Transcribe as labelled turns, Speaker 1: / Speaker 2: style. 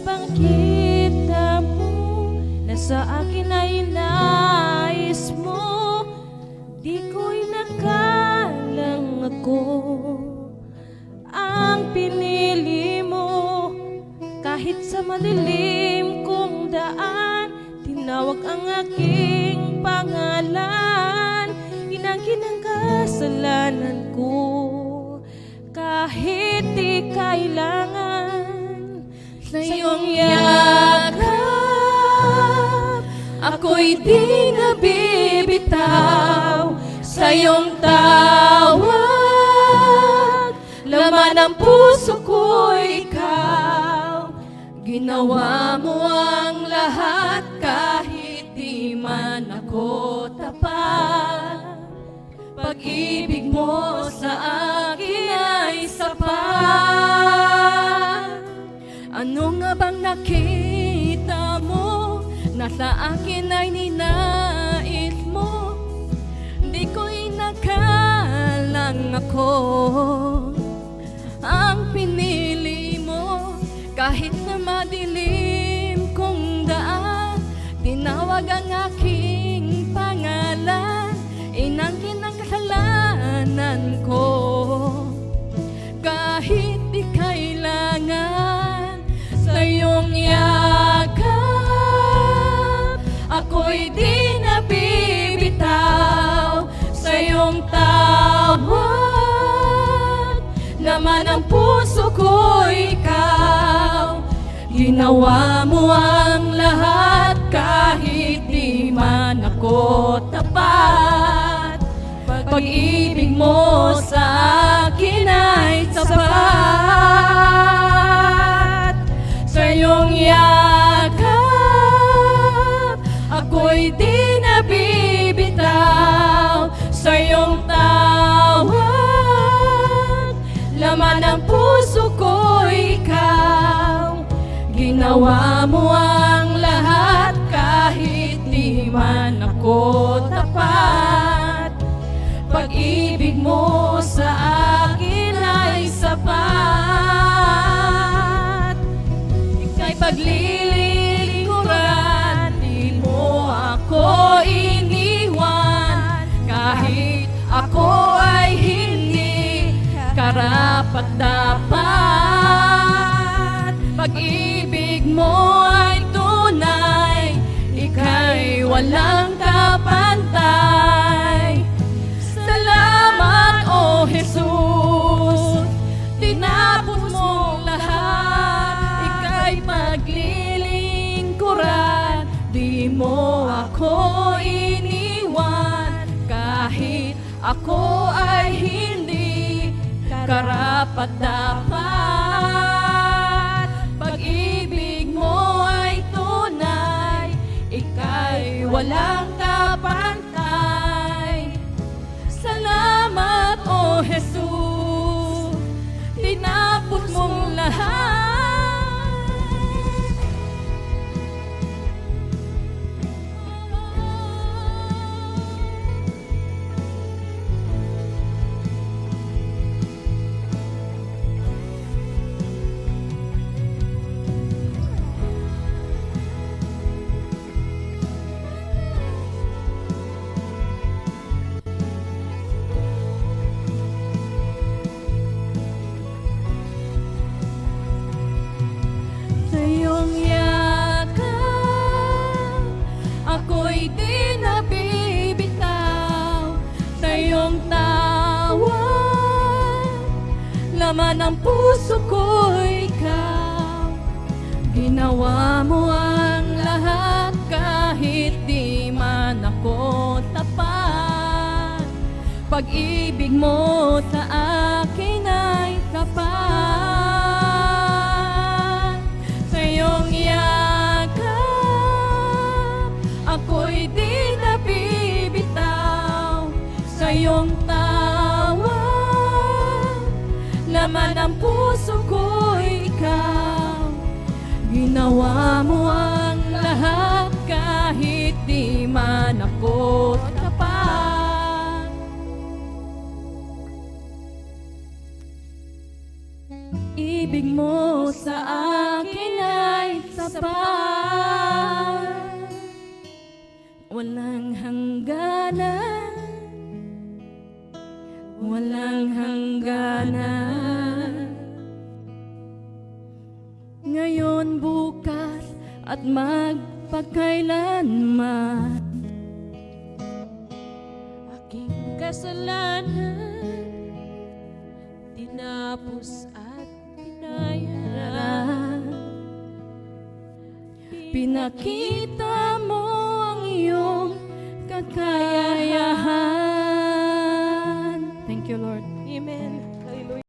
Speaker 1: bang kita mo na sa akin ay nais mo? Di ko'y nakalang ako ang pinili mo. Kahit sa madilim kong daan, tinawag ang aking pangalan. Inangkin ang kasalanan ko, kahit di kailangan sa iyong yakap. Ako'y di nabibitaw sa iyong tawag. Laman ng puso ko'y ikaw. Ginawa mo ang lahat kahit di man ako tapat. Pag-ibig mo sa akin ay sapat. Ano nga bang nakita mo na sa akin ay ninais mo? Di ko'y nakalang ako ang pinili mo. Kahit na madilim kong daan, tinawag ang aking pangalan. Inangkin ang kasalanan ko, kahit di kailangan sa iyong yakap. Ako'y di nabibitaw sa iyong tawag. Laman ang puso ko ikaw. Ginawa mo ang lahat kahit di man ako tapat. Pag-ibig mo sa akin ay sapat. Sa iyong yakap, ako'y di nabibitaw sa iyong tawag. Laman ng puso ko ikaw. Ginawa mo ang lahat kahit di man ako tapat. Pag-ibig mo sa akin ay sapat. Ika'y paglilingkuran, di mo ako iniwan. Kahit ako ay hindi karapat-dapat. Pag-ibig mo ay tunay, ika'y walang kapantay. Salamat, O Jesus, tinapos mong lahat. Ika'y paglilingkuran, di mo ako iniwan. Kahit ako ay hindi karapat-dapat. Pag-ibig mo ay tunay, ika'y walang kapantay. Salamat, O Jesus, tinapos mong lahat. Sa iyong yakap, ako'y di nabibitaw sa iyong tawag. Laman ng puso ko ikaw. Ginawa mo ang lahat kahit di man ako tapat. Pag-ibig mo sa akin ay tapat. Ako'y di nabibitaw sa iyong tawag. Laman ng puso ko ikaw. Ginawa mo ang lahat kahit di man ako tapat. Ibig mo sa akin ay sapat. Walang hangganan, walang hangganan. Ngayon, bukas, at magpakailanman.
Speaker 2: Aking kasalanan, tinapos at pinayara.
Speaker 1: Pinakita